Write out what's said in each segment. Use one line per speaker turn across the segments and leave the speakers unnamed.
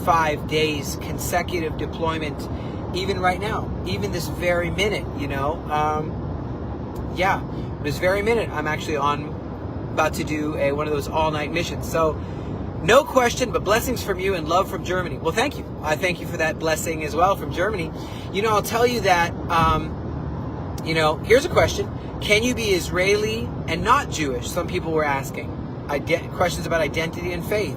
185 days consecutive deployment, even right now, even this very minute, yeah, this very minute, I'm actually about to do one of those all-night missions. So, no question, but blessings from you and love from Germany. Well, thank you. I thank you for that blessing as well from Germany. I'll tell you that, here's a question. Can you be Israeli and not Jewish? Some people were asking. Questions about identity and faith.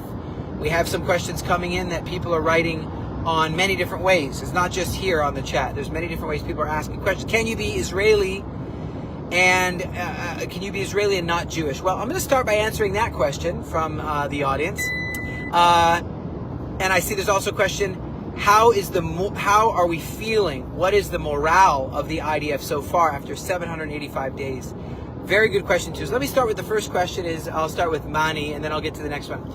We have some questions coming in that people are writing on many different ways. It's not just here on the chat. There's many different ways people are asking questions. Can you be Israeli and not Jewish? Well, I'm going to start by answering that question from the audience. And I see there's also a question: how are we feeling? What is the morale of the IDF so far after 785 days? Very good question too. So let me start with the first question. I'll start with Mani, and then I'll get to the next one.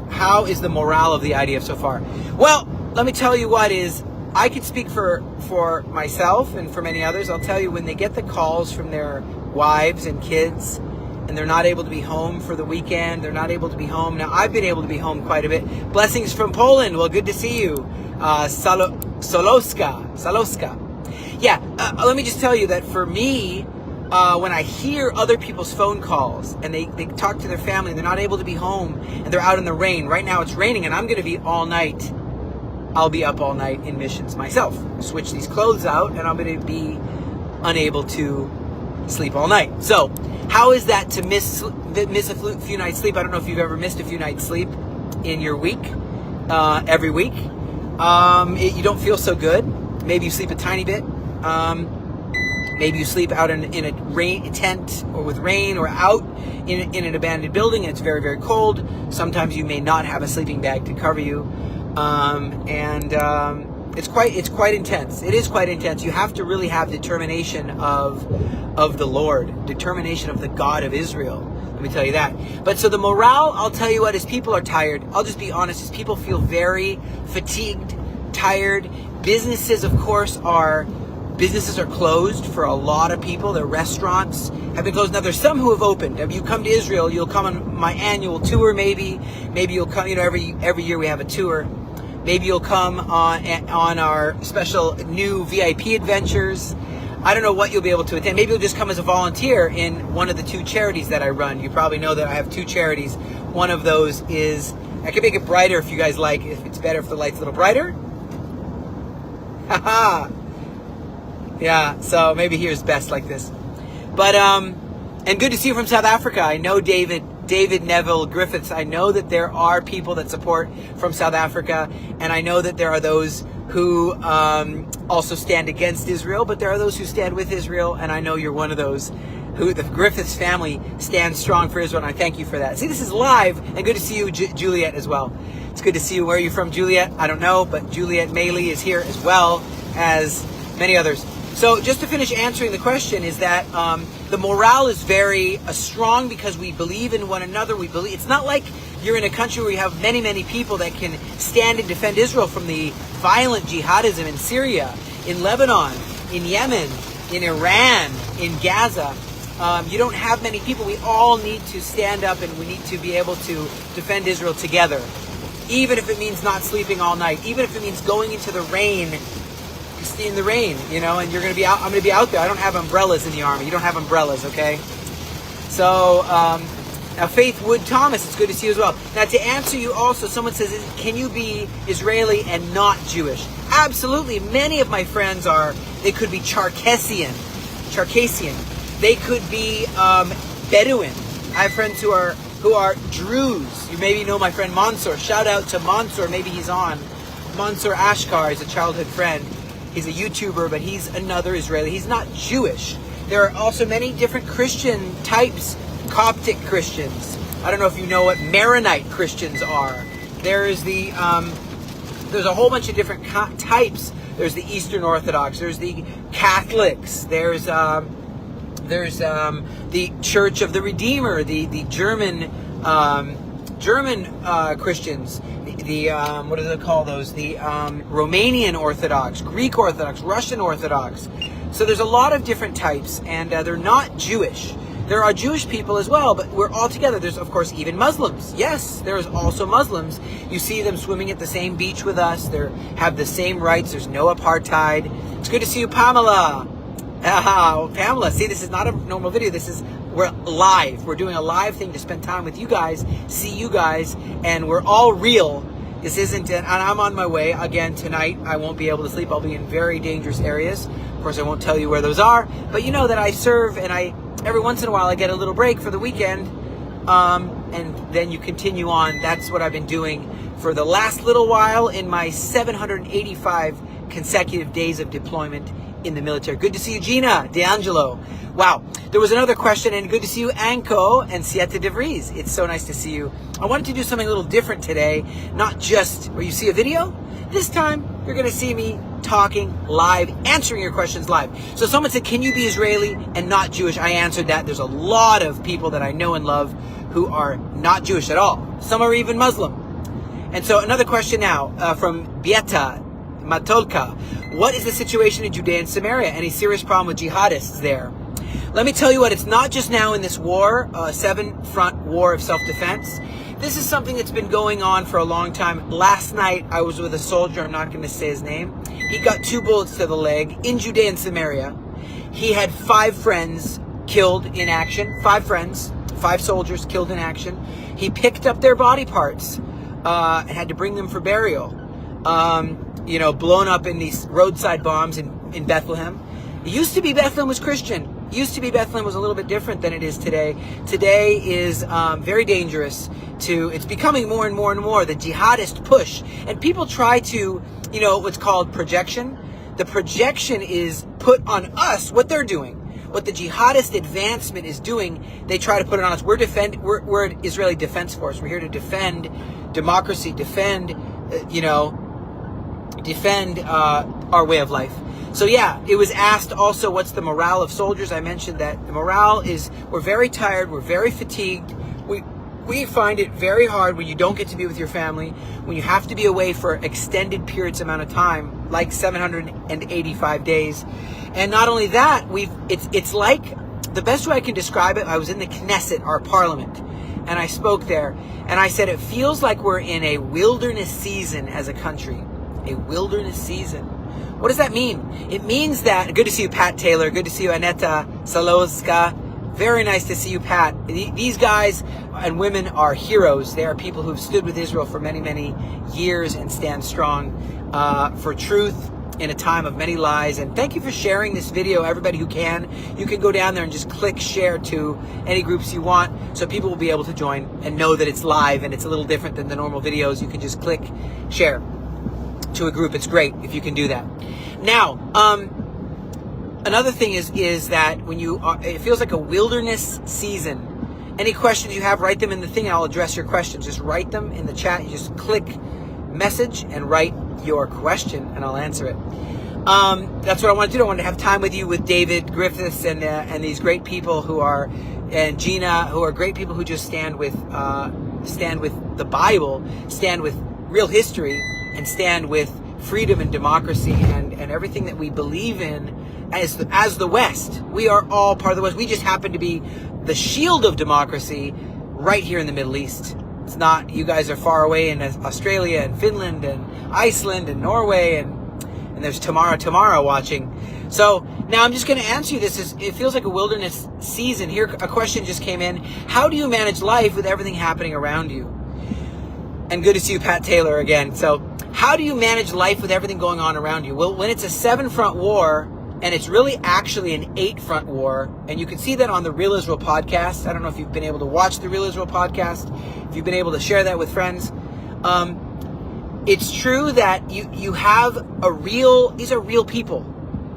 How is the morale of the IDF so far? Well, let me tell you what is. I could speak for myself and for many others. I'll tell you, when they get the calls from their wives and kids, and they're not able to be home for the weekend, they're not able to be home. Now, I've been able to be home quite a bit. Blessings from Poland. Well, good to see you. Saloska. Yeah, let me just tell you that for me, when I hear other people's phone calls and they talk to their family and they're not able to be home and they're out in the rain. Right now it's raining and I'm going to be all night. I'll be up all night in missions myself. Switch these clothes out and I'm going to be unable to sleep all night. So how is that to miss a few nights sleep? I don't know if you've ever missed a few nights sleep in your week, every week. You don't feel so good. Maybe you sleep a tiny bit. Maybe you sleep out in a tent or with rain, or out in an abandoned building and it's very, very cold. Sometimes you may not have a sleeping bag to cover you. It's quite intense. It is quite intense. You have to really have determination of the Lord, determination of the God of Israel. Let me tell you that. But so the morale, I'll tell you what, is people are tired. I'll just be honest, is people feel very fatigued, tired. Businesses, of course, are closed for a lot of people. Their restaurants have been closed. Now, there's some who have opened. If you come to Israel, you'll come on my annual tour, maybe you'll come, every year we have a tour. Maybe you'll come on our special new VIP adventures. I don't know what you'll be able to attend. Maybe you'll just come as a volunteer in one of the two charities that I run. You probably know that I have two charities. One of those is, I can make it brighter if you guys like, if it's better if the light's a little brighter. Haha. Yeah, so maybe here's best like this. But, and good to see you from South Africa. I know David Neville Griffiths. I know that there are people that support from South Africa, and I know that there are those who also stand against Israel, but there are those who stand with Israel, and I know you're one of those who, the Griffiths family, stands strong for Israel, and I thank you for that. See, this is live, and good to see you, Juliet, as well. It's good to see you. Where are you from, Juliet? I don't know, but Juliet Maley is here as well as many others. So just to finish answering the question is that the morale is very strong because we believe in one another. We believe it's not like you're in a country where you have many, many people that can stand and defend Israel from the violent jihadism in Syria, in Lebanon, in Yemen, in Iran, in Gaza. You don't have many people. We all need to stand up and we need to be able to defend Israel together. Even if it means not sleeping all night, even if it means going into the rain, in the rain, and you're going to be out. I'm going to be out there. I don't have umbrellas in the army. You don't have umbrellas, okay? So, now Faith Wood Thomas, it's good to see you as well. Now, to answer you also, someone says, can you be Israeli and not Jewish? Absolutely. Many of my friends they could be Circassian. They could be Bedouin. I have friends who are Druze. You maybe know my friend Mansour. Shout out to Mansour. Maybe he's on. Mansour Ashkar is a childhood friend. He's a YouTuber, but he's another Israeli. He's not Jewish. There are also many different Christian types. Coptic Christians. I don't know if you know what Maronite Christians are. There's a whole bunch of different types. There's the Eastern Orthodox. There's the Catholics. There's the Church of the Redeemer. The German Christians. What do they call those? The Romanian Orthodox, Greek Orthodox, Russian Orthodox. So there's a lot of different types, and they're not Jewish. There are Jewish people as well, but we're all together. There's, of course, even Muslims. Yes, there's also Muslims. You see them swimming at the same beach with us. They have the same rights. There's no apartheid. It's good to see you, Pamela. Pamela, see, this is not a normal video. We're live. We're doing a live thing to spend time with you guys, see you guys, and we're all real. This isn't, and I'm on my way. Again, tonight, I won't be able to sleep. I'll be in very dangerous areas. Of course, I won't tell you where those are, but you know that I serve, and every once in a while, I get a little break for the weekend, and then you continue on. That's what I've been doing for the last little while in my 785 consecutive days of deployment in the military. Good to see you, Gina D'Angelo. Wow. There was another question, and good to see you, Anko and Siete de Vries. It's so nice to see you. I wanted to do something a little different today, not just where you see a video. This time, you're going to see me talking live, answering your questions live. So someone said, can you be Israeli and not Jewish? I answered that. There's a lot of people that I know and love who are not Jewish at all. Some are even Muslim. And so another question now from Bieta Matolka. What is the situation in Judea and Samaria? Any serious problem with jihadists there? Let me tell you what, it's not just now in this war, 7-front war of self-defense. This is something that's been going on for a long time. Last night, I was with a soldier, I'm not going to say his name. He got 2 bullets to the leg in Judea and Samaria. He had 5 friends killed in action. 5 friends, 5 soldiers killed in action. He picked up their body parts and had to bring them for burial. Blown up in these roadside bombs in Bethlehem. It used to be Bethlehem was Christian. It used to be Bethlehem was a little bit different than it is today. Today is very dangerous. It's becoming more and more and more the jihadist push. And people try to, what's called projection. The projection is put on us what they're doing. What the jihadist advancement is doing, they try to put it on us. We're an Israeli Defense Force. We're here to defend democracy, defend our way of life. So yeah, it was asked also, what's the morale of soldiers? I mentioned that the morale is, we're very tired, we're very fatigued. We find it very hard when you don't get to be with your family, when you have to be away for extended periods amount of time, like 785 days. And not only that, it's like, the best way I can describe it, I was in the Knesset, our parliament, and I spoke there, and I said, it feels like we're in a wilderness season as a country. A wilderness season. What does that mean? It means that, good to see you, Pat Taylor. Good to see you, Aneta Salowska. Very nice to see you, Pat. These guys and women are heroes. They are people who've stood with Israel for many, many years and stand strong for truth in a time of many lies. And thank you for sharing this video, everybody who can. You can go down there and just click share to any groups you want so people will be able to join and know that it's live and it's a little different than the normal videos. You can just click share to a group. It's great if you can do that. Now, another thing is that when it feels like a wilderness season. Any questions you have, write them in the thing. I'll address your questions. Just write them in the chat. You just click message and write your question, and I'll answer it. That's what I want to do. I want to have time with you, with David Griffiths and these great people and Gina, who are great people who just stand with the Bible, stand with real history, and stand with freedom and democracy and everything that we believe in as the West. We are all part of the West. We just happen to be the shield of democracy right here in the Middle East. It's not, you guys are far away in Australia and Finland and Iceland and Norway and there's Tamara watching. So now I'm just going to answer you this. It feels like a wilderness season. Here, a question just came in. How do you manage life with everything happening around you? And good to see you, Pat Taylor, again. So how do you manage life with everything going on around you? Well, when it's a 7-front war, and it's really actually an 8-front war, and you can see that on the Real Israel podcast. I don't know if you've been able to watch the Real Israel podcast, if you've been able to share that with friends. It's true that you have these are real people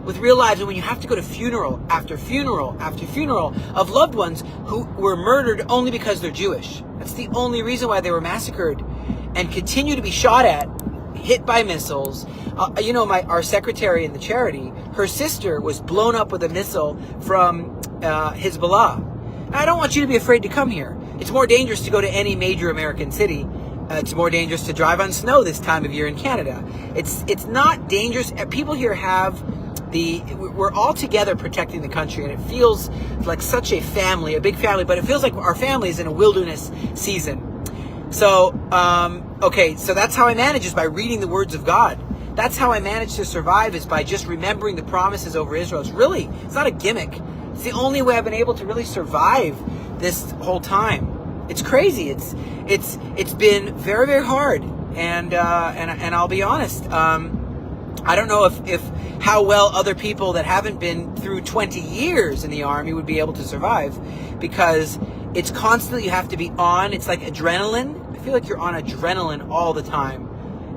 with real lives, and when you have to go to funeral after funeral after funeral of loved ones who were murdered only because they're Jewish. That's the only reason why they were massacred and continue to be shot at, hit by missiles. Our secretary in the charity, her sister was blown up with a missile from Hezbollah. And I don't want you to be afraid to come here. It's more dangerous to go to any major American city. It's more dangerous to drive on snow this time of year in Canada. It's not dangerous. People here have we're all together protecting the country, and it feels like such a family, a big family, but it feels like our family is in a wilderness season. So, okay, so that's how I manage, is by reading the words of God. That's how I manage to survive, is by just remembering the promises over Israel. It's not a gimmick. It's the only way I've been able to really survive this whole time. It's crazy. It's been very, very hard, and I'll be honest. I don't know if how well other people that haven't been through 20 years in the army would be able to survive, because it's constantly, you have to be on. It's like adrenaline. I feel like you're on adrenaline all the time,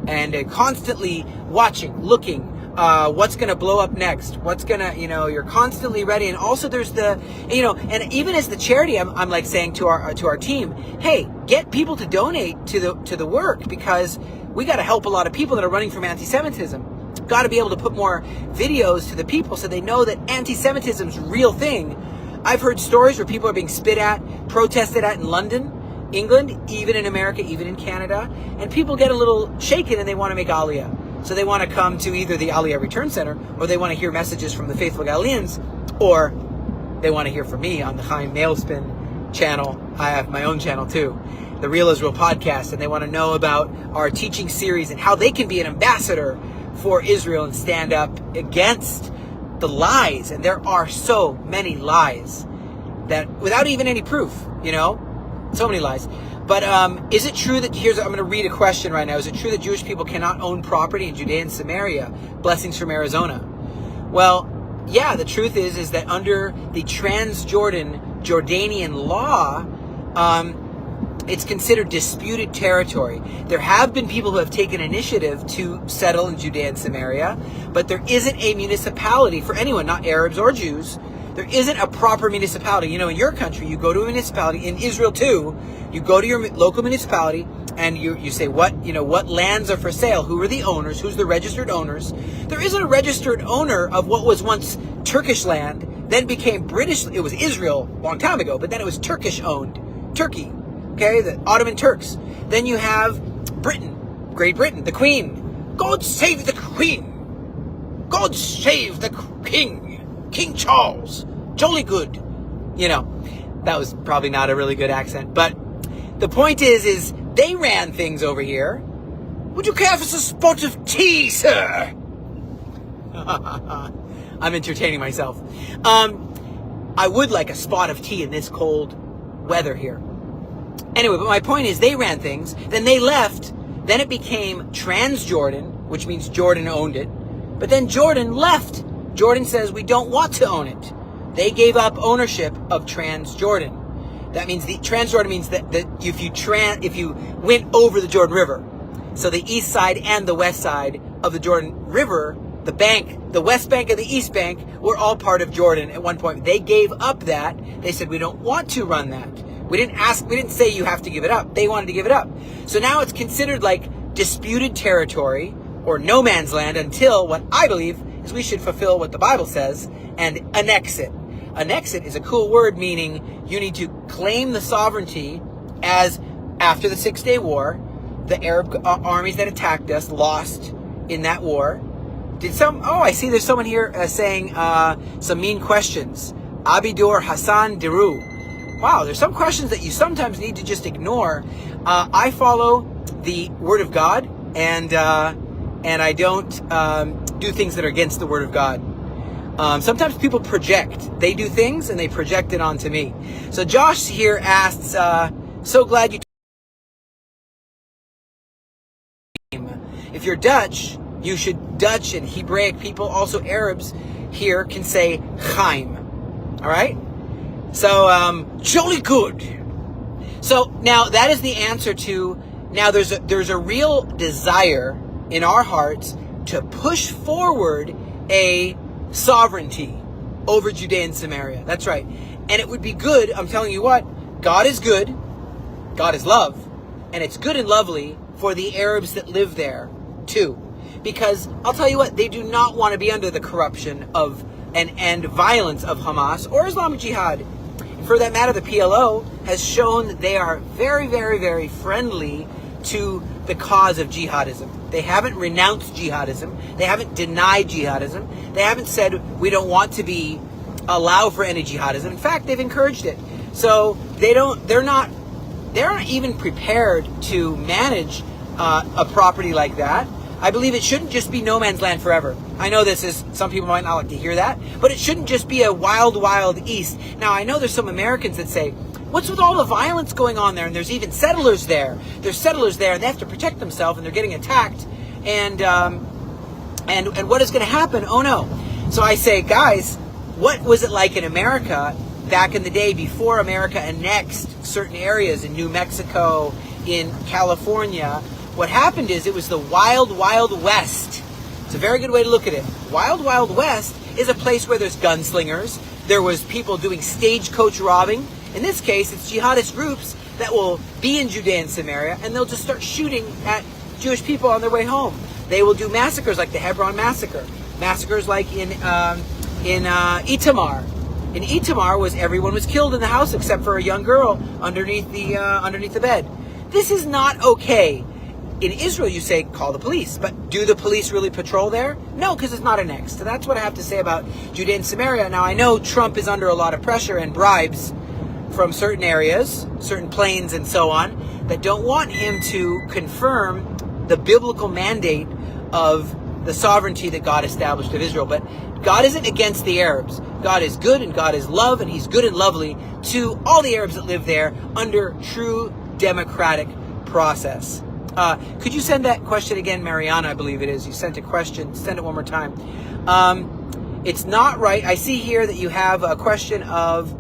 and constantly watching, looking, what's going to blow up next, what's going to, you're constantly ready. And also there's the, and even as the charity, I'm like saying to our team, hey, get people to donate to the work, because we got to help a lot of people that are running from antisemitism. Got to be able to put more videos to the people so they know that anti-Semitism's a real thing. I've heard stories where people are being spit at, protested at in London, England, even in America, even in Canada, and people get a little shaken and they want to make Aliyah. So they want to come to either the Aliyah Return Center, or they want to hear messages from the faithful Galileans, or they want to hear from me on the Chaim Malespin channel. I have my own channel too, the Real Israel podcast, and they want to know about our teaching series and how they can be an ambassador for Israel and stand up against the lies. And there are so many lies that, without even any proof, so many lies. But is it true that, I'm going to read a question right now. Is it true that Jewish people cannot own property in Judea and Samaria? Blessings from Arizona. Well, yeah, the truth is that under the Jordanian law, it's considered disputed territory. There have been people who have taken initiative to settle in Judea and Samaria, but there isn't a municipality for anyone, not Arabs or Jews. There isn't a proper municipality. In your country, you go to a municipality, in Israel too, you go to your local municipality and you say, what lands are for sale? Who are the owners? Who's the registered owners? There isn't a registered owner of what was once Turkish land, then became British. It was Israel a long time ago, but then it was Turkish owned. Turkey. Okay, the Ottoman Turks. Then you have Britain, Great Britain, the Queen. God save the Queen. God save the King. King Charles. Jolly good. That was probably not a really good accent. But the point is they ran things over here. Would you care for a spot of tea, sir? I'm entertaining myself. I would like a spot of tea in this cold weather here. Anyway, but my point is they ran things, then they left, then it became Transjordan, which means Jordan owned it, but then Jordan left. Jordan says we don't want to own it. They gave up ownership of Transjordan. That means Transjordan means that if you went over the Jordan River, so the east side and the west side of the Jordan River, the west bank and the east bank were all part of Jordan at one point. They gave up that. They said we don't want to run that. We didn't say you have to give it up. They wanted to give it up. So now it's considered like disputed territory or no man's land, until what I believe is we should fulfill what the Bible says and annex it. Annex it is a cool word, meaning you need to claim the sovereignty, as after the 6-Day War, the Arab armies that attacked us lost in that war. I see there's someone here saying some mean questions. Abidur Hassan Deru. Wow, there's some questions that you sometimes need to just ignore. I follow the Word of God, and I don't do things that are against the Word of God. Sometimes people project. They do things and they project it onto me. So Josh here asks, so glad you if you're Dutch, you should Dutch and Hebraic people, also Arabs here, can say Chaim. All right? So, jolly good. So now that is the answer to, now there's a real desire in our hearts to push forward a sovereignty over Judea and Samaria. That's right. And it would be good, I'm telling you what, God is good, God is love, and it's good and lovely for the Arabs that live there too. Because I'll tell you what, they do not want to be under the corruption of and violence of Hamas or Islamic Jihad. For that matter, the PLO has shown that they are very, very, very friendly to the cause of jihadism. They haven't renounced jihadism. They haven't denied jihadism. They haven't said we don't want to be allow for any jihadism. In fact, they've encouraged it. So they're not even prepared to manage a property like that. I believe it shouldn't just be no man's land forever. I know some people might not like to hear that, but it shouldn't just be a wild, wild east. Now, I know there's some Americans that say, what's with all the violence going on there? And there's even settlers there. There's settlers there, and they have to protect themselves, and they're getting attacked. And what is going to happen? Oh no. So I say, guys, what was it like in America back in the day before America annexed certain areas in New Mexico, in California? What happened is it was the wild, wild west. It's a very good way to look at it. Wild, wild west is a place where there's gunslingers. There was people doing stagecoach robbing. In this case, it's jihadist groups that will be in Judea and Samaria, and they'll just start shooting at Jewish people on their way home. They will do massacres like the Hebron massacre. Massacres like in Itamar. In Itamar, everyone was killed in the house except for a young girl underneath the bed. This is not okay. In Israel, you say, call the police. But do the police really patrol there? No, because it's not annexed. So that's what I have to say about Judea and Samaria. Now, I know Trump is under a lot of pressure and bribes from certain areas, certain planes and so on, that don't want him to confirm the biblical mandate of the sovereignty that God established of Israel. But God isn't against the Arabs. God is good and God is love, and he's good and lovely to all the Arabs that live there under true democratic process. Could you send that question again, Mariana? I believe it is. You sent a question. Send it one more time. It's not right. I see here that you have a question of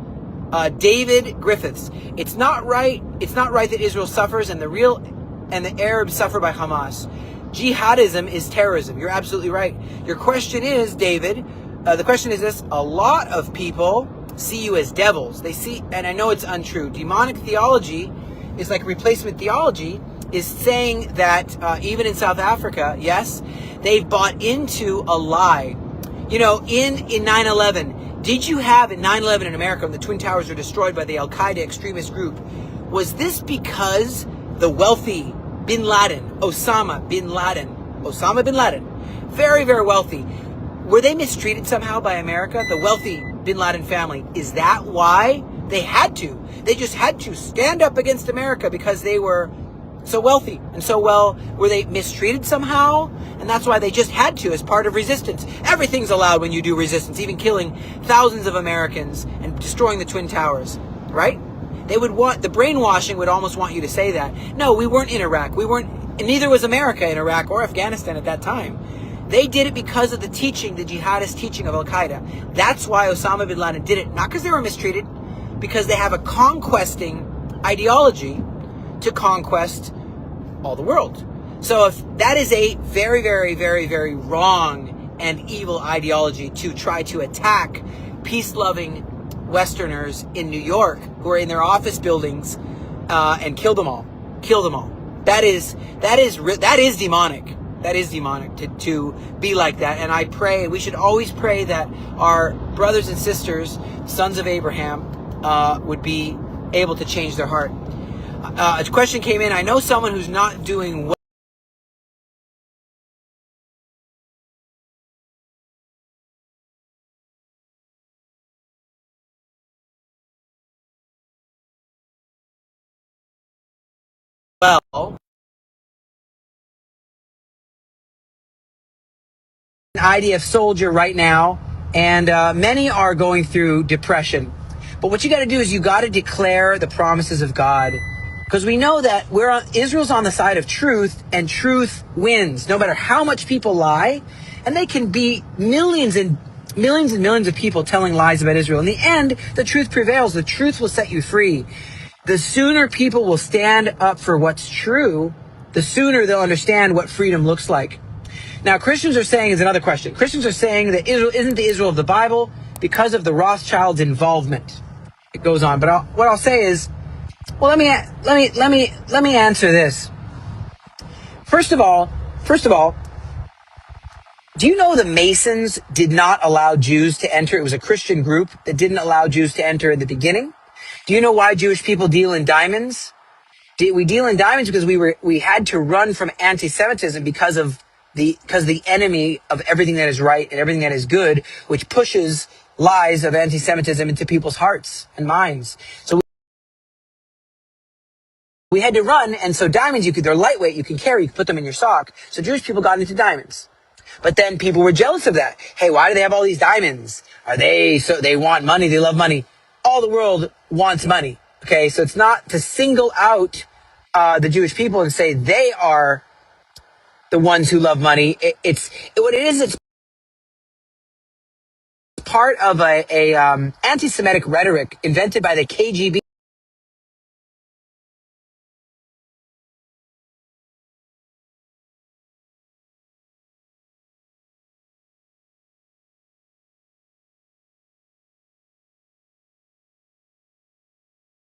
David Griffiths. It's not right. It's not right that Israel suffers and the Arabs suffer by Hamas. Jihadism is terrorism. You're absolutely right. Your question is, David, the question is this: a lot of people see you as devils. They see, and I know it's untrue. Demonic theology is like replacement theology, is saying that even in South Africa, yes, they've bought into a lie. You know, in 9/11, did you have in 9/11 in America when the Twin Towers were destroyed by the Al-Qaeda extremist group, was this because the wealthy Osama bin Laden, very, very wealthy, were they mistreated somehow by America? The wealthy bin Laden family. Is that why they had to? They just had to stand up against America because they were so wealthy and so well. Were they mistreated somehow? And that's why they just had to as part of resistance. Everything's allowed when you do resistance, even killing thousands of Americans and destroying the Twin Towers, right? They would want, the brainwashing would almost want you to say that. No, we weren't in Iraq. And neither was America in Iraq or Afghanistan at that time. They did it because of the teaching, the jihadist teaching of Al-Qaeda. That's why Osama bin Laden did it. Not because they were mistreated, because they have a conquesting ideology to conquest all the world. So if that is a very, very, very, very wrong and evil ideology to try to attack peace-loving Westerners in New York who are in their office buildings and kill them all. That is demonic. That is demonic to be like that. And I pray, we should always pray that our brothers and sisters, sons of Abraham, would be able to change their heart. A question came in. I know someone who's not doing well. An IDF soldier right now, and many are going through depression. But what you got to do is you got to declare the promises of God, because we know that Israel's on the side of truth, and truth wins, no matter how much people lie. And they can be millions and millions of people telling lies about Israel. In the end, the truth prevails. The truth will set you free. The sooner people will stand up for what's true, the sooner they'll understand what freedom looks like. Now, Christians are saying, is another question. Christians are saying that Israel isn't the Israel of the Bible because of the Rothschilds' involvement. It goes on, but what I'll say is, well, let me answer this. First of all, do you know the Masons did not allow Jews to enter? It was a Christian group that didn't allow Jews to enter in the beginning. Do you know why Jewish people deal in diamonds? We deal in diamonds because we had to run from anti-Semitism because the enemy of everything that is right and everything that is good, which pushes lies of anti-Semitism into people's hearts and minds. So we had to run, and so diamonds, they're lightweight, you can carry, you can put them in your sock. So Jewish people got into diamonds. But then people were jealous of that. Hey, why do they have all these diamonds? They want money, they love money. All the world wants money. Okay, so it's not to single out the Jewish people and say they are the ones who love money. It's part of a anti-Semitic rhetoric invented by the KGB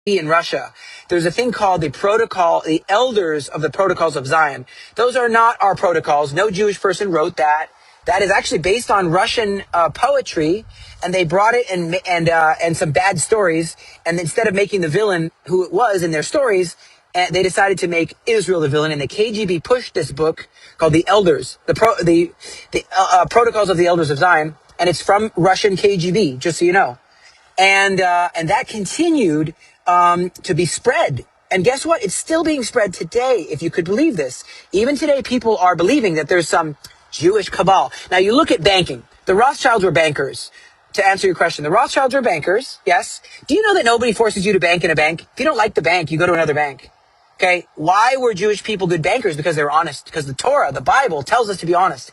in Russia. There's a thing called the elders of the protocols of Zion. Those are not our protocols. No Jewish person wrote that. That is actually based on Russian poetry, and they brought it and some bad stories. And instead of making the villain who it was in their stories, they decided to make Israel the villain. And the KGB pushed this book called The Elders, the Protocols of the Elders of Zion, and it's from Russian KGB, just so you know. And that continued to be spread. And guess what? It's still being spread today, if you could believe this. Even today, people are believing that there's some Jewish cabal. Now, you look at banking. The Rothschilds were bankers. To answer your question, the Rothschilds were bankers, yes. Do you know that nobody forces you to bank in a bank? If you don't like the bank, you go to another bank. Okay? Why were Jewish people good bankers? Because they were honest. Because the Torah, the Bible, tells us to be honest.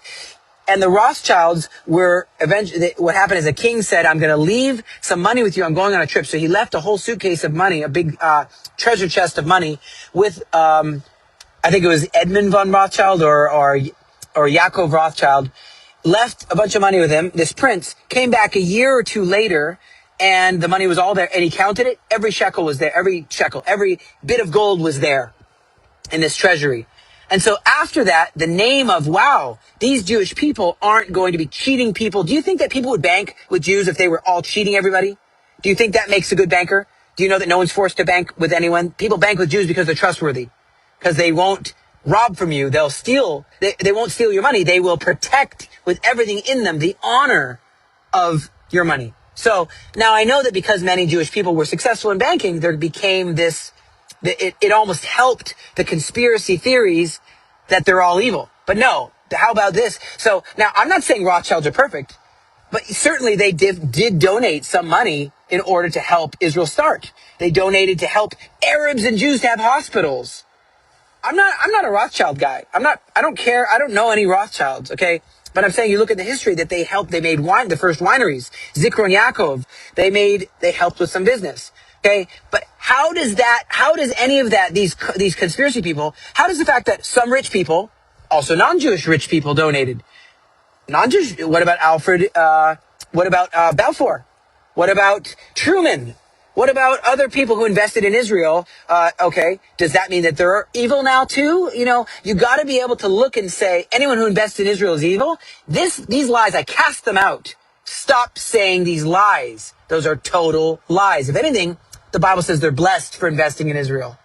And the Rothschilds were eventually, what happened is a king said, I'm going to leave some money with you. I'm going on a trip. So he left a whole suitcase of money, a big treasure chest of money with, I think it was Edmund von Rothschild or Yaakov Rothschild, left a bunch of money with him. This prince came back a year or two later, and the money was all there. And he counted it. Every shekel was there. Every bit of gold was there in this treasury. And so after that, the name of, wow, these Jewish people aren't going to be cheating people. Do you think that people would bank with Jews if they were all cheating everybody? Do you think that makes a good banker? Do you know that no one's forced to bank with anyone? People bank with Jews because they're trustworthy. Because they won't rob from you. They'll steal. They won't steal your money. They will protect with everything in them the honor of your money. So now I know that because many Jewish people were successful in banking, there became this, it almost helped the conspiracy theories that they're all evil. But no, how about this? So now I'm not saying Rothschilds are perfect, but certainly they did donate some money in order to help Israel start. They donated to help Arabs and Jews to have hospitals. I'm not a Rothschild guy. I don't care. I don't know any Rothschilds, okay? But I'm saying you look at the history that they made wine, the first wineries, Zichron Yaakov, they helped with some business. Okay, but how does any of that, these conspiracy people, how does the fact that some rich people, also non-Jewish rich people, donated? Non-Jewish, what about Alfred, what about Balfour? What about Truman? What about other people who invested in Israel? Okay, does that mean that they're evil now too? You know, you gotta be able to look and say, anyone who invests in Israel is evil? These lies, I cast them out. Stop saying these lies. Those are total lies. If anything, the Bible says they're blessed for investing in Israel.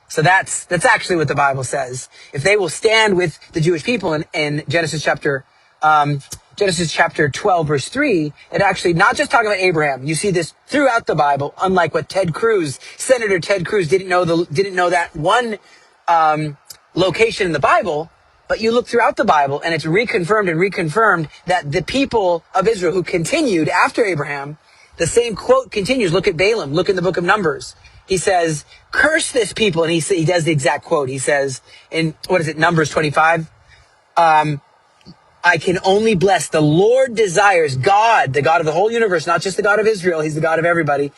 So that's actually what the Bible says. If they will stand with the Jewish people in Genesis chapter 12, verse 3, it actually not just talking about Abraham. You see this throughout the Bible, unlike what Senator Ted Cruz didn't know that one location in the Bible. But you look throughout the Bible, and it's reconfirmed that the people of Israel who continued after Abraham, the same quote continues. Look at Balaam. Look in the book of Numbers. He says, curse this people. And he does the exact quote. He says in, Numbers 25? I can only bless. The Lord desires, God, the God of the whole universe, not just the God of Israel. He's the God of everybody.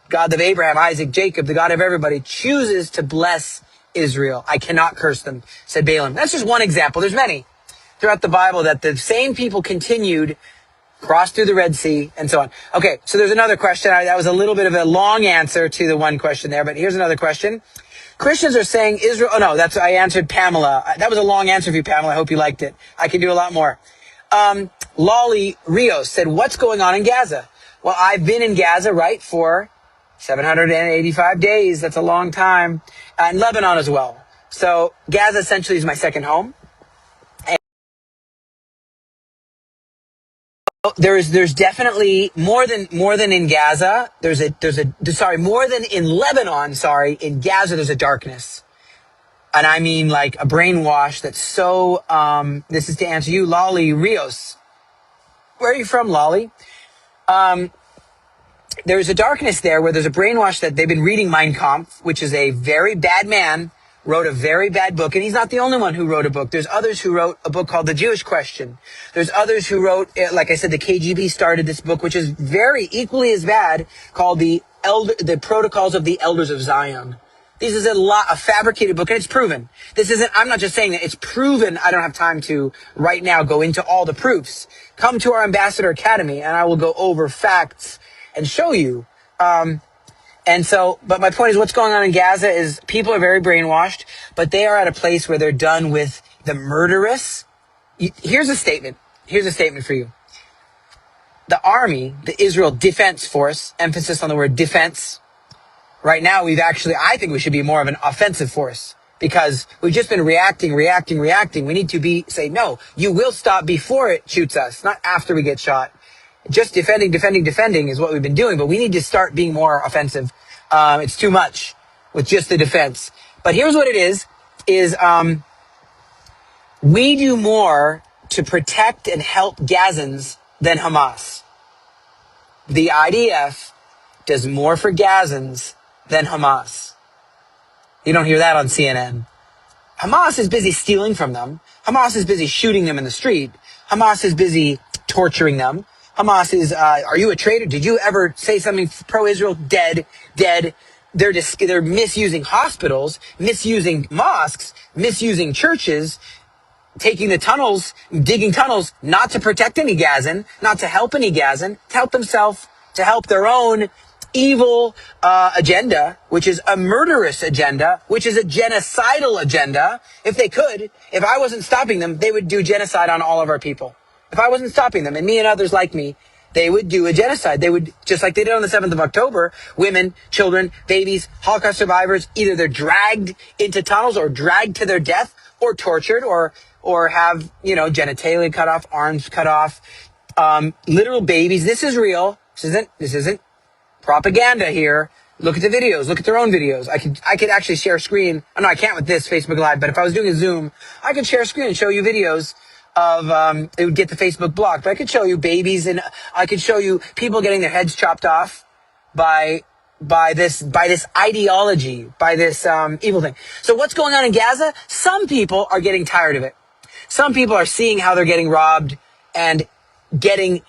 God of Abraham, Isaac, Jacob, the God of everybody, chooses to bless Israel. I cannot curse them, said Balaam. That's just one example. There's many throughout the Bible that the same people continued, crossed through the Red Sea, and so on. Okay, so there's another question. That was a little bit of a long answer to the one question there, but here's another question. Christians are saying Israel... Oh, no, I answered Pamela. That was a long answer for you, Pamela. I hope you liked it. I can do a lot more. Lolly Rios said, what's going on in Gaza? Well, I've been in Gaza, right, for 785 days. That's a long time. And Lebanon as well. So Gaza essentially is my second home. And there's definitely more than in Gaza. More than in Lebanon. In Gaza, there's a darkness. And I mean like a brainwash that's so, this is to answer you, Lolly Rios. Where are you from, Lolly? There's a darkness there where there's a brainwash that they've been reading Mein Kampf, which is a very bad man, wrote a very bad book. And he's not the only one who wrote a book. There's others who wrote a book called The Jewish Question. There's others who wrote, like I said, the KGB started this book, which is very equally as bad, called The Protocols of the Elders of Zion. This is a fabricated book, and it's proven. I'm not just saying that, it's proven. I don't have time to right now go into all the proofs. Come to our Ambassador Academy, and I will go over facts and show you. But my point is, what's going on in Gaza is people are very brainwashed, but they are at a place where they're done with the murderous. Here's a statement for you. The army, the Israel Defense Force, emphasis on the word defense. Right now, I think we should be more of an offensive force because we've just been reacting. We need to say, no, you will stop before it shoots us, not after we get shot. Just defending is what we've been doing, but we need to start being more offensive. It's too much with just the defense. But here's what it is we do more to protect and help Gazans than Hamas. The IDF does more for Gazans than Hamas. You don't hear that on CNN. Hamas is busy stealing from them. Hamas is busy shooting them in the street. Hamas is busy torturing them. Hamas is, are you a traitor? Did you ever say something pro-Israel? Dead. They're misusing hospitals, misusing mosques, misusing churches, taking the tunnels, digging tunnels, not to protect any Gazan, not to help any Gazan, to help themselves, to help their own evil agenda, which is a murderous agenda, which is a genocidal agenda. If I wasn't stopping them, they would do genocide on all of our people. If I wasn't stopping them, and me and others like me, they would do a genocide. They would, just like they did on the 7th of October, women, children, babies, Holocaust survivors, either they're dragged into tunnels or dragged to their death or tortured or have, genitalia cut off, arms cut off, literal babies. This is real. This isn't propaganda here. Look at the videos. Look at their own videos. I could actually share a screen. I know I can't with this Facebook Live, but if I was doing a Zoom, I could share a screen and show you videos of, it would get the Facebook blocked, but I could show you babies and I could show you people getting their heads chopped off by this ideology, by this, evil thing. So what's going on in Gaza? Some people are getting tired of it. Some people are seeing how they're getting robbed and getting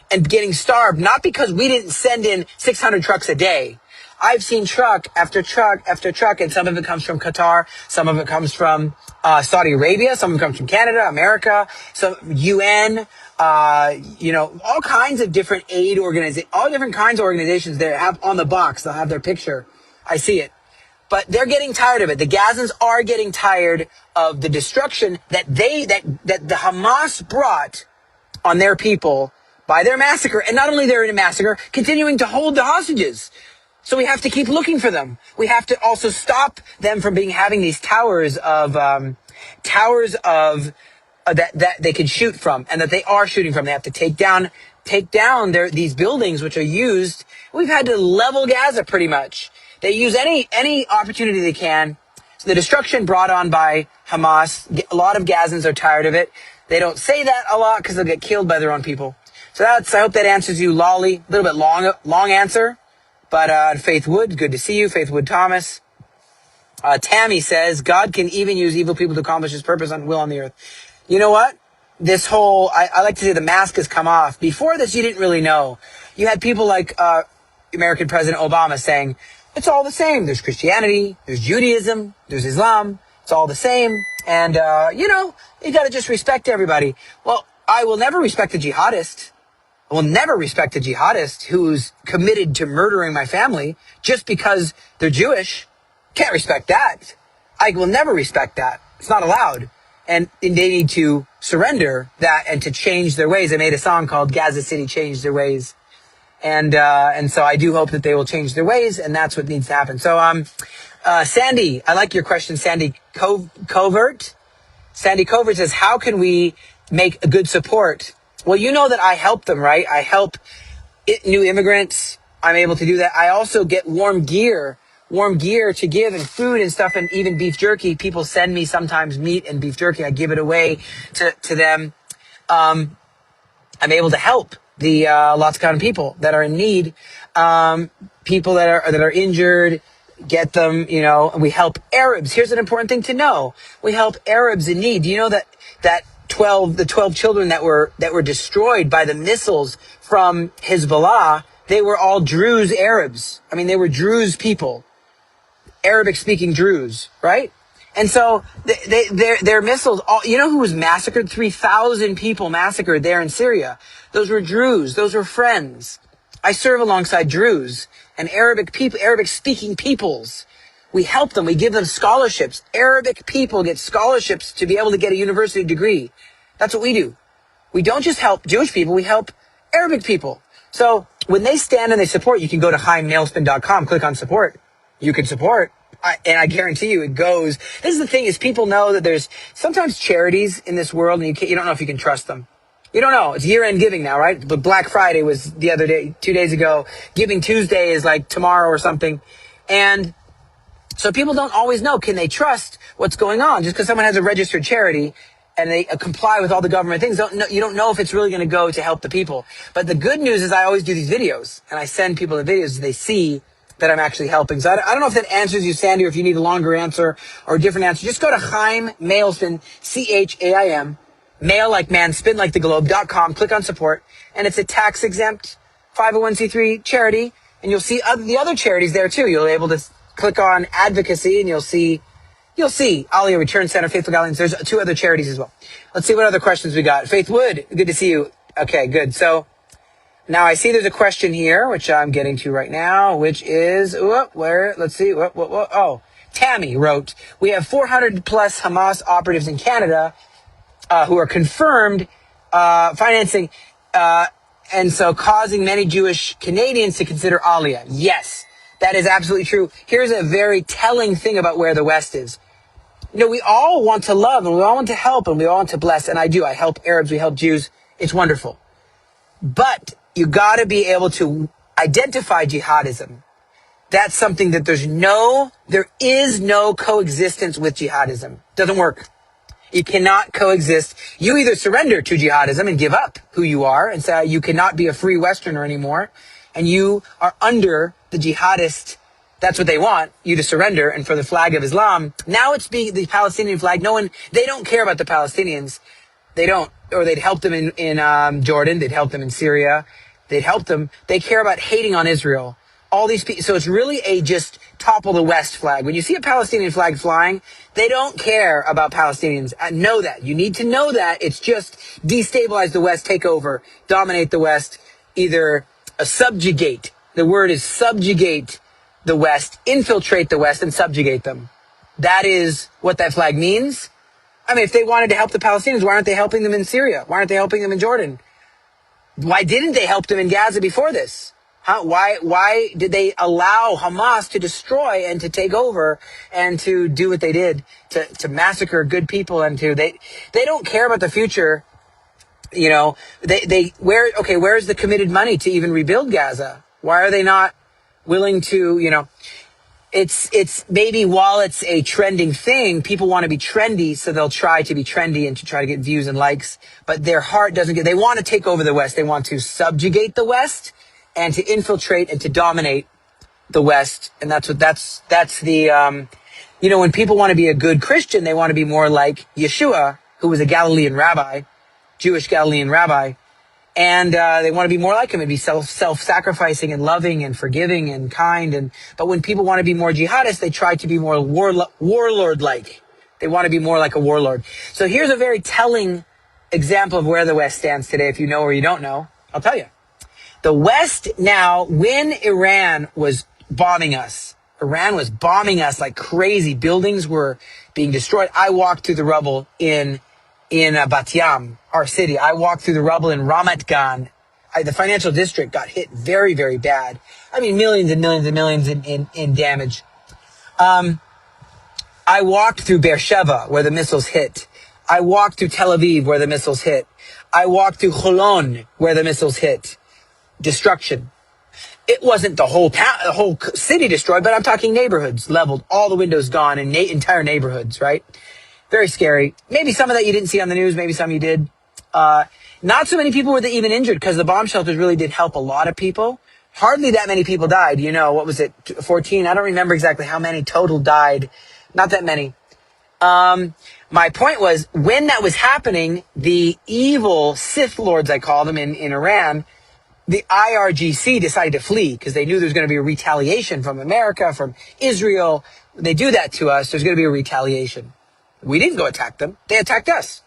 starved, not because we didn't send in 600 trucks a day. I've seen truck after truck after truck, and some of it comes from Qatar, some of it comes from Saudi Arabia, some of it comes from Canada, America, some UN, all kinds of different aid organizations, all different kinds of organizations there have on the box. They'll have their picture. I see it. But they're getting tired of it. The Gazans are getting tired of the destruction that the Hamas brought on their people by their massacre. And not only their massacre, continuing to hold the hostages. So we have to keep looking for them. We have to also stop them from having these towers of that they can shoot from, and that they are shooting from. They have to take down these buildings which are used. We've had to level Gaza pretty much. They use any opportunity they can. So the destruction brought on by Hamas, a lot of Gazans are tired of it. They don't say that a lot because they'll get killed by their own people. So I hope that answers you, Lolly. A little bit long answer. But Faith Wood, good to see you. Faith Wood Thomas. Tammy says, God can even use evil people to accomplish his purpose and will on the earth. You know what? I like to say the mask has come off. Before this, you didn't really know. You had people like American President Obama saying, it's all the same. There's Christianity, there's Judaism, there's Islam. It's all the same. And, you got to just respect everybody. Well, I will never respect a jihadist. I will never respect a jihadist who's committed to murdering my family just because they're Jewish. Can't respect that. I will never respect that. It's not allowed. And they need to surrender that and to change their ways. I made a song called Gaza City Changed Their Ways. And so I do hope that they will change their ways, and that's what needs to happen. So, Sandy, I like your question, Sandy Covert. Sandy Covert says, how can we make a good support? Well, you know that I help them, right? I help new immigrants. I'm able to do that. I also get warm gear to give, and food and stuff, and even beef jerky. People send me sometimes meat and beef jerky. I give it away to them. I'm able to help the lots of kind of people that are in need, people that are injured, get them, and we help Arabs. Here's an important thing to know. We help Arabs in need. Do you know that the 12 children that were destroyed by the missiles from Hezbollah, they were all Druze Arabs. I mean, they were Druze people, Arabic-speaking Druze, right? And so their missiles, you know who was massacred? 3,000 people massacred there in Syria. Those were Druze. Those were friends. I serve alongside Druze and Arabic-speaking peoples. We help them. We give them scholarships. Arabic people get scholarships to be able to get a university degree. That's what we do. We don't just help Jewish people. We help Arabic people. So when they stand and they support, you can go to chaimmalespin.com, click on support. You can support. And I guarantee you it goes. This is the thing, is people know that there's sometimes charities in this world, and you don't know if you can trust them. You don't know. It's year-end giving now, right? But Black Friday was the other day, 2 days ago. Giving Tuesday is like tomorrow or something. And so people don't always know, can they trust what's going on? Just because someone has a registered charity and they comply with all the government things, you don't know if it's really going to go to help the people. But the good news is I always do these videos, and I send people the videos so they see that I'm actually helping. So I don't know if that answers you, Sandy, or if you need a longer answer or a different answer. Just go to Chaim Malespin, Chaim, mail like man, spin like the globe.com, click on support, and it's a tax-exempt 501c3 charity, and you'll see the other charities there too. You'll be able to click on advocacy, and you'll see Aliyah Return Center, Faithful Galileans. There's 2 other charities as well. Let's see what other questions we got. Faith Wood, good to see you. Okay, good. So now I see there's a question here, which I'm getting to right now, which is, let's see, Tammy wrote, we have 400 plus Hamas operatives in Canada who are confirmed financing, and so causing many Jewish Canadians to consider Aliyah. Yes, that is absolutely true. Here's a very telling thing about where the West is. We all want to love, and we all want to help, and we all want to bless, and I do. I help Arabs, we help Jews. It's wonderful. But you got to be able to identify jihadism. That's something that there is no coexistence with jihadism. Doesn't work. You cannot coexist. You either surrender to jihadism and give up who you are and say you cannot be a free Westerner anymore, and you are under the jihadist. That's what they want, you to surrender, and for the flag of Islam. Now it's the Palestinian flag. They don't care about the Palestinians. They don't, or they'd help them in Jordan. They'd help them in Syria. They'd help them. They care about hating on Israel. All these people. So it's really a just topple the West flag. When you see a Palestinian flag flying, they don't care about Palestinians. Know that. You need to know that. It's just destabilize the West, take over, dominate the West, either subjugate. The word is subjugate the West, infiltrate the West, and subjugate them. That is what that flag means. I mean, if they wanted to help the Palestinians, why aren't they helping them in Syria? Why aren't they helping them in Jordan? Why didn't they help them in Gaza before this? Why did they allow Hamas to destroy and to take over and to do what they did, to massacre good people, and they don't care about the future. Where's the committed money to even rebuild Gaza? Why are they not willing to, it's maybe while it's a trending thing, people want to be trendy, so they'll try to be trendy and to try to get views and likes, but their heart they want to take over the West. They want to subjugate the West and to infiltrate and to dominate the West. And that's the, when people want to be a good Christian, they want to be more like Yeshua, who was a Galilean rabbi, Jewish Galilean rabbi. And they want to be more like him and be self-sacrificing and loving and forgiving and kind. But when people want to be more jihadist, they try to be more warlord-like. They want to be more like a warlord. So here's a very telling example of where the West stands today. If you know or you don't know, I'll tell you. The West now, when Iran was bombing us like crazy. Buildings were being destroyed. I walked through the rubble in Bat Yam, our city. I walked through the rubble in Ramat Gan. the financial district got hit very, very bad. I mean, millions and millions and millions in damage. I walked through Beersheba where the missiles hit. I walked through Tel Aviv where the missiles hit. I walked through Holon where the missiles hit. Destruction. It wasn't the whole town, the whole city destroyed, but I'm talking neighborhoods leveled, all the windows gone in entire neighborhoods, right? Very scary. Maybe some of that you didn't see on the news. Maybe some you did. Not so many people were even injured because the bomb shelters really did help a lot of people. Hardly that many people died. You know, what was it? 14? I don't remember exactly how many total died. Not that many. My point was, when that was happening, the evil Sith Lords, I call them, in Iran, the IRGC decided to flee because they knew there was going to be a retaliation from America, from Israel. When they do that to us, there's going to be a retaliation. We didn't go attack them. They attacked us.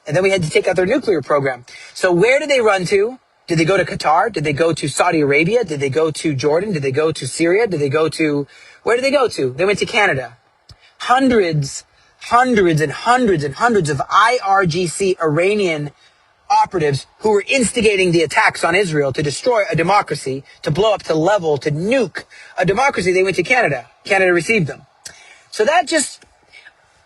And then we had to take out their nuclear program. So where did they run to? Did they go to Qatar? Did they go to Saudi Arabia? Did they go to Jordan? Did they go to Syria? Did they go to... Where did they go to? They went to Canada. Hundreds and hundreds of IRGC Iranian operatives who were instigating the attacks on Israel to destroy a democracy, to blow up, to level, to nuke a democracy. They went to Canada. Canada received them. So that just,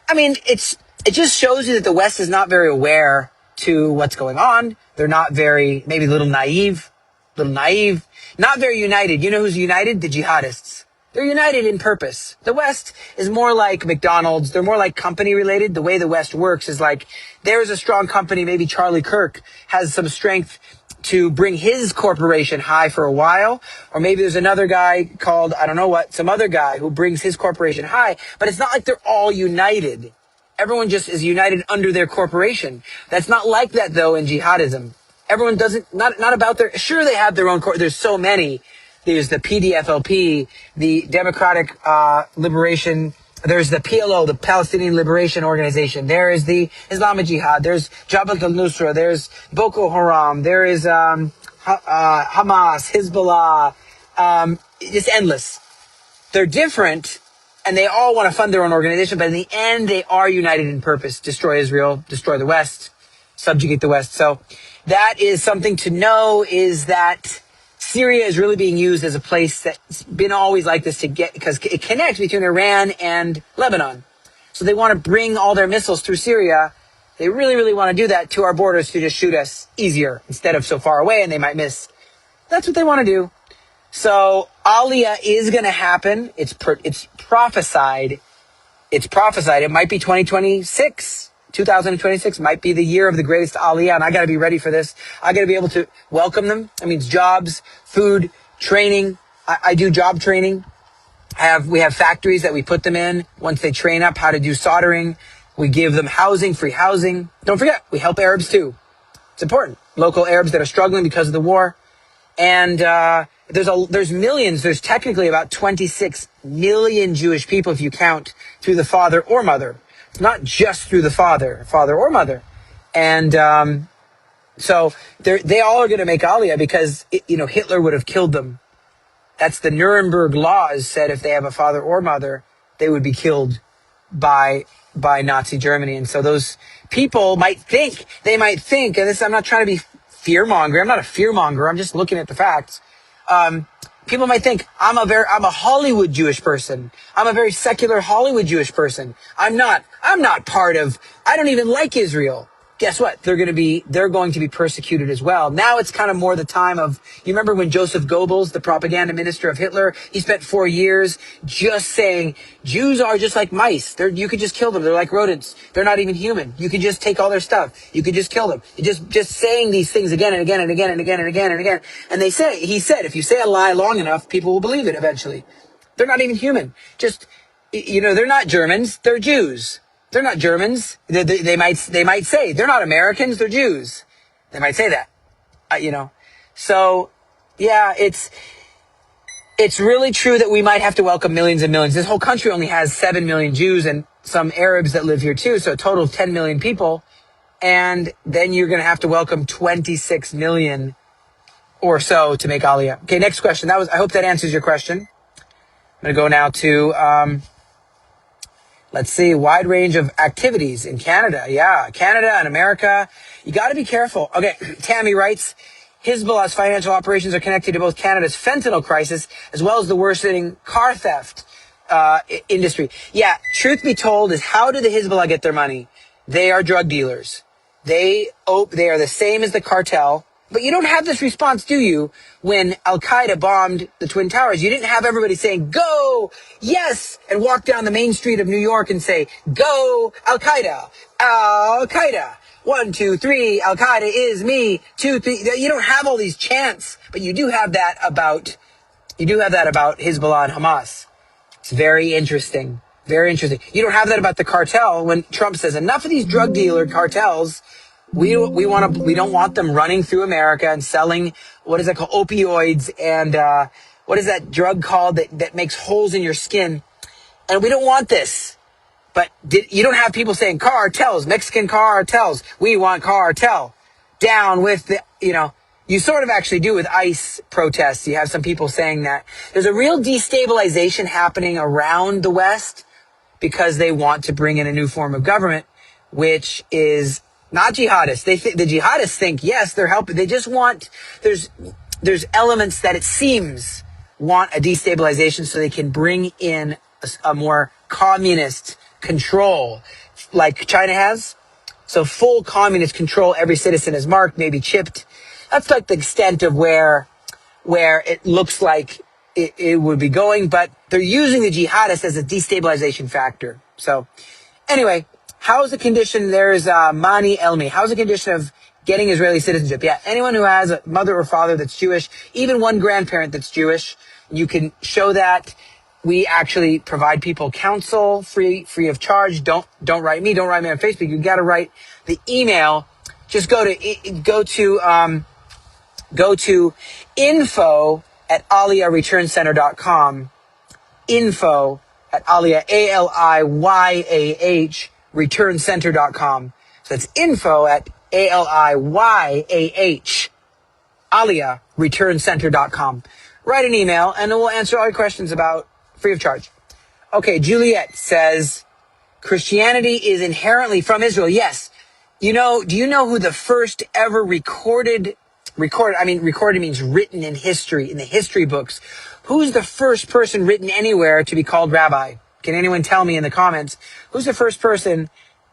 I mean, it just shows you that the West is not very aware to what's going on. They're not very, maybe a little naive, not very united. You know who's united? The jihadists. They're united in purpose. The West is more like McDonald's. They're more like company related. The way the West works is like, there's a strong company. Maybe Charlie Kirk has some strength to bring his corporation high for a while. Or maybe there's another guy called, I don't know what, some other guy who brings his corporation high. But it's not like they're all united. Everyone just is united under their corporation. That's not like that though in jihadism. Everyone not about their, sure they have their own, there's so many. There's the PDFLP, the Democratic Liberation. There's the PLO, the Palestinian Liberation Organization. There is the Islamic Jihad. There's Jabhat al-Nusra. There's Boko Haram. There is Hamas, Hezbollah. It's endless. They're different, and they all want to fund their own organization, but in the end, they are united in purpose. Destroy Israel, destroy the West, subjugate the West. So that is something to know, is that Syria is really being used as a place that's been always like this because it connects between Iran and Lebanon. So they want to bring all their missiles through Syria. They really, really want to do that to our borders to just shoot us easier instead of so far away and they might miss. That's what they want to do. So Aliyah is going to happen. It's prophesied. It's prophesied. It might be 2026. 2026 might be the year of the greatest Aliyah, and I got to be ready for this. I got to be able to welcome them. That means jobs, food, training. I do job training. We have factories that we put them in. Once they train up how to do soldering, we give them housing, free housing. Don't forget, we help Arabs too. It's important. Local Arabs that are struggling because of the war. And there's millions. There's technically about 26 million Jewish people if you count through the father or mother. Not just through the father or mother. And so they all are going to make Aliyah because, Hitler would have killed them. That's the Nuremberg laws said if they have a father or mother, they would be killed by Nazi Germany. And so those people might think, and this, I'm not trying to be fearmonger. I'm not a fearmonger. I'm just looking at the facts. People might think I'm a Hollywood Jewish person. I'm a very secular Hollywood Jewish person. I'm not part of, I don't even like Israel. Guess what? They're going to be persecuted as well. Now it's kind of more the time of, you remember when Joseph Goebbels, the propaganda minister of Hitler, he spent 4 years just saying, Jews are just like mice. You could just kill them. They're like rodents. They're not even human. You could just take all their stuff. You could just kill them. Just saying these things again and again and again and again and again and again. And he said, if you say a lie long enough, people will believe it eventually. They're not even human. They're not Germans. They're Jews. They're not Germans. They might say they're not Americans. They're Jews. They might say that, So, yeah, it's really true that we might have to welcome millions and millions. This whole country only has 7 million Jews and some Arabs that live here too. So a total of 10 million people. And then you're going to have to welcome 26 million or so to make Aliyah. Okay, next question. I hope that answers your question. I'm going to go now to, let's see, wide range of activities in Canada. Yeah, Canada and America. You got to be careful. Okay, Tammy writes, Hezbollah's financial operations are connected to both Canada's fentanyl crisis as well as the worsening car theft industry. Yeah, truth be told is, how do the Hezbollah get their money? They are drug dealers. They are the same as the cartel. But you don't have this response, do you? When Al-Qaeda bombed the Twin Towers, you didn't have everybody saying, go, yes, and walk down the main street of New York and say, go, Al-Qaeda, Al-Qaeda. 1, 2, 3, Al-Qaeda is me. 2, 3. You don't have all these chants, but you do have that about Hezbollah and Hamas. It's very interesting. Very interesting. You don't have that about the cartel when Trump says enough of these drug dealer cartels. We don't want them running through America and selling, what is that called? Opioids and, what is that drug called that makes holes in your skin? And we don't want this. But you don't have people saying cartels, Mexican cartels. We want cartel. Down with the, you sort of actually do with ICE protests. You have some people saying that. There's a real destabilization happening around the West because they want to bring in a new form of government, which is not jihadists. The jihadists think, yes, they're helping. They just want, there's elements that it seems want a destabilization so they can bring in a more communist control like China has. So full communist control, every citizen is marked, maybe chipped. That's like the extent of where it looks like it would be going, but they're using the jihadists as a destabilization factor. So anyway, how's the condition? There's Mani Elmi. How's the condition of getting Israeli citizenship? Yeah, anyone who has a mother or father that's Jewish, even one grandparent that's Jewish, you can show that. We actually provide people counsel free of charge. Don't write me. Don't write me on Facebook. You got to write the email. Just go to info@aliyahreturncenter.com. Info@aliyah, ALIYAH, returncenter.com. So that's info@ALIYAH, Aliyah, returncenter.com. Write an email and we'll answer all your questions about free of charge. Okay, Juliet says, Christianity is inherently from Israel. Yes. Do you know who the first ever recorded means written in history, in the history books. Who's the first person written anywhere to be called rabbi? Can anyone tell me in the comments? Who's the first person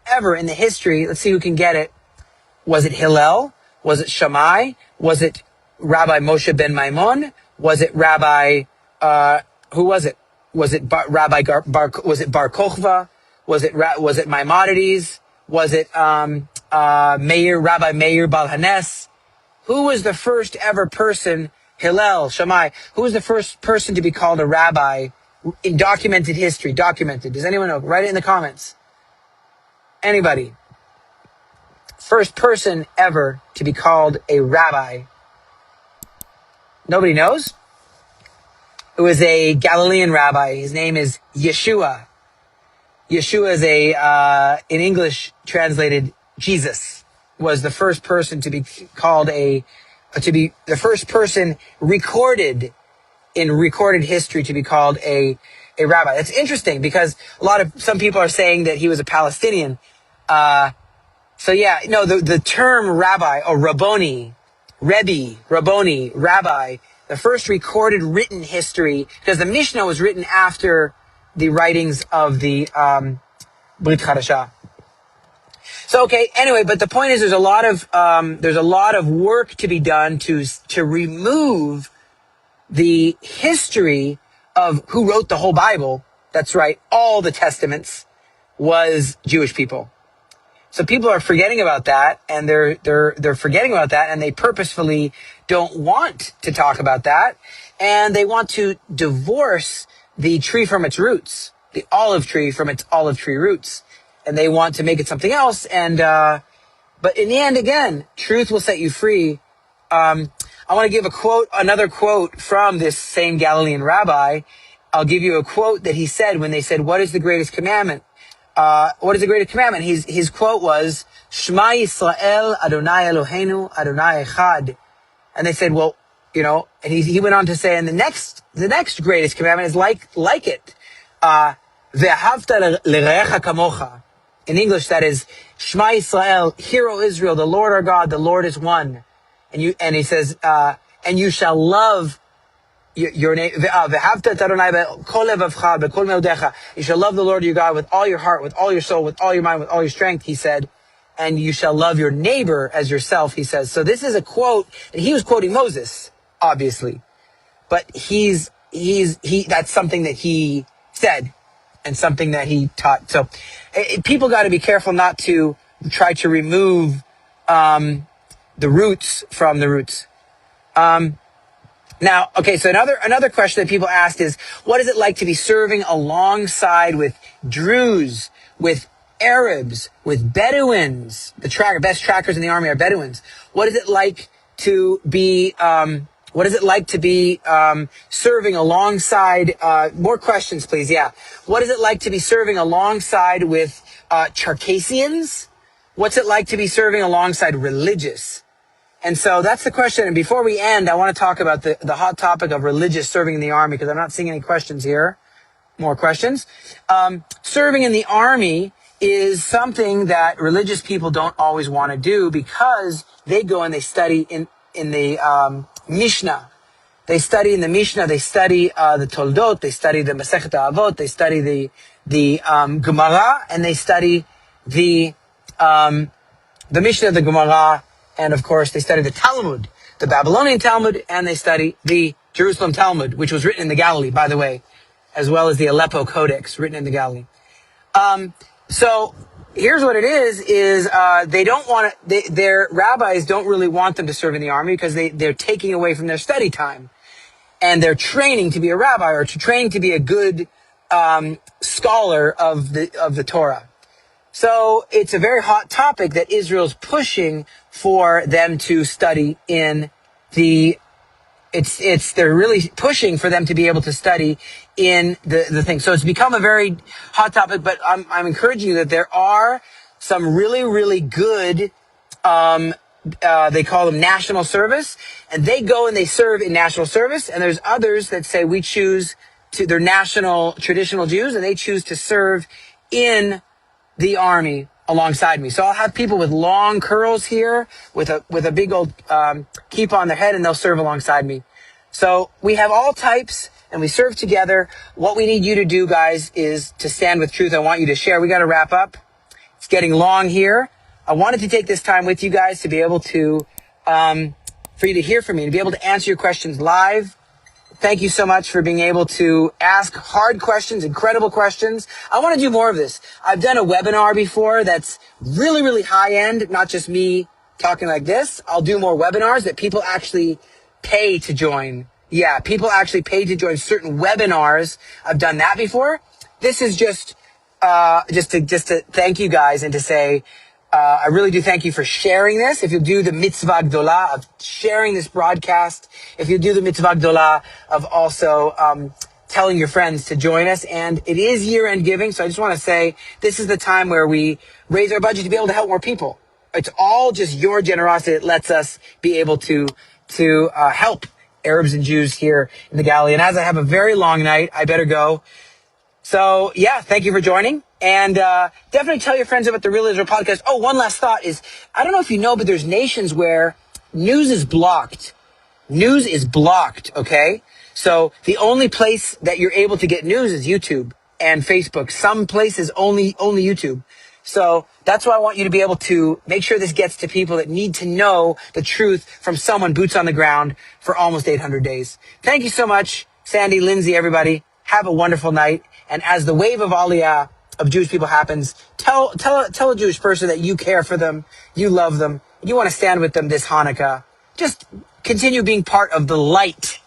ever in the history? Let's see who can get it. Was it Hillel? Was it Shammai? Was it Rabbi Moshe ben Maimon? Was it Rabbi, who was it? Was it Rabbi was it Bar Kochva? Was it Maimonides? Was it, Rabbi Meir Bal Hanes? Who was the first ever person, Hillel, Shammai, who was the first person to be called a rabbi in documented history? Documented. Does anyone know? Write it in the comments. Anybody? First person ever to be called a rabbi. Nobody knows? It was a Galilean rabbi. His name is Yeshua. Yeshua is in English translated Jesus. Was the first person to be called the first person recorded in recorded history to be called a rabbi. That's interesting because some people are saying that he was a Palestinian. The term rabbi or Rabboni, Rebbe, Rabboni, rabbi, the first recorded written history, because the Mishnah was written after the writings of the Brit Chadashah. So anyway, but the point is there's a lot of work to be done to remove the history of who wrote the whole Bible. That's right, all the testaments was Jewish people. So people are forgetting about that, and they're forgetting about that, and they purposefully don't want to talk about that, and they want to divorce the tree from its roots, the olive tree from its olive tree roots. And they want to make it something else. But in the end, again, truth will set you free. I want to give another quote from this same Galilean rabbi. I'll give you a quote that he said when they said, what is the greatest commandment? What is the greatest commandment? His quote was, Shema Yisrael, Adonai Eloheinu, Adonai Echad. And they said, well, and he went on to say, and the next greatest commandment is like it. Ve'ahavta l'recha kamocha. In English, that is, Shema Yisrael, Hear, O Israel, the Lord our God, the Lord is one. and he says, and you shall love your name. You shall love the Lord your God with all your heart, with all your soul, with all your mind, with all your strength, he said. And you shall love your neighbor as yourself, he says. So this is a quote, and he was quoting Moses, obviously. But that's something that he said and something that he taught. So people got to be careful not to try to remove the roots from the roots. Now, okay, so another question that people asked is, what is it like to be serving alongside with Druze, with Arabs, with Bedouins? The best trackers in the army are Bedouins. What is it like to be serving alongside, more questions, please. Yeah. What is it like to be serving alongside with, Circassians? What's it like to be serving alongside religious? And so that's the question. And before we end, I want to talk about the hot topic of religious serving in the army, because I'm not seeing any questions here. More questions. Serving in the army is something that religious people don't always want to do, because they go and they study in the Mishnah. They study in the Mishnah, they study the Toldot, they study the Masechet Avot, they study the Gemara, and they study the Mishnah, the Gemara, and of course they study the Talmud, the Babylonian Talmud, and they study the Jerusalem Talmud, which was written in the Galilee, by the way, as well as the Aleppo Codex, written in the Galilee. So here's what it is they don't want to, their rabbis don't really want them to serve in the army, because they're taking away from their study time. And they're training to be a rabbi, or to train to be a good scholar of the Torah. So it's a very hot topic that Israel's pushing for them to study in they're really pushing for them to be able to study in the thing. So it's become a very hot topic, but I'm encouraging you that there are some really, really good, they call them national service, and they go and they serve in national service. And there's others that say they're national traditional Jews, and they choose to serve in the army alongside me. So I'll have people with long curls here with a big old keep on their head, and they'll serve alongside me. So we have all types, and we serve together. What we need you to do, guys, is to stand with truth. I want you to share. We got to wrap up. It's getting long here. I wanted to take this time with you guys to be able to for you to hear from me, to be able to answer your questions live. Thank you so much for being able to ask hard questions, incredible questions. I want to do more of this. I've done a webinar before that's really, really high end, not just me talking like this. I'll do more webinars that people actually pay to join. Yeah, people actually pay to join certain webinars. I've done that before. This is just to thank you guys, and to say, I really do thank you for sharing this. If you'll do the mitzvah gdolah of sharing this broadcast, if you'll do the mitzvah gdolah of also telling your friends to join us. And it is year-end giving, so I just want to say this is the time where we raise our budget to be able to help more people. It's all just your generosity that lets us be able to help Arabs and Jews here in the Galilee. And as I have a very long night, I better go. So, yeah, thank you for joining. And definitely tell your friends about the Real Israel podcast. Oh, one last thought is, I don't know if you know, but there's nations where news is blocked. News is blocked, okay? So the only place that you're able to get news is YouTube and Facebook. Some places only YouTube. So that's why I want you to be able to make sure this gets to people that need to know the truth from someone boots on the ground for almost 800 days. Thank you so much, Sandy, Lindsay, everybody. Have a wonderful night. And as the wave of Aliyah of Jewish people happens, tell a Jewish person that you care for them, you love them, you want to stand with them this Hanukkah. Just continue being part of the light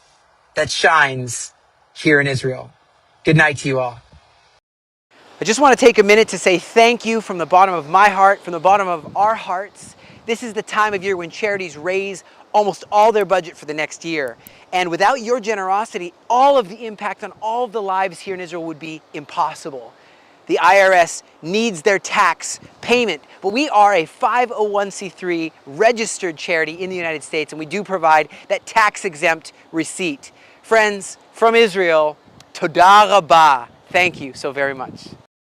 that shines here in Israel. Good night to you all. I just want to take a minute to say thank you from the bottom of my heart, from the bottom of our hearts. This is the time of year when charities raise almost all their budget for the next year. And without your generosity, all of the impact on all of the lives here in Israel would be impossible. The IRS needs their tax payment, but we are a 501c3 registered charity in the United States, and we do provide that tax-exempt receipt. Friends, from Israel, toda rabah. Thank you so very much.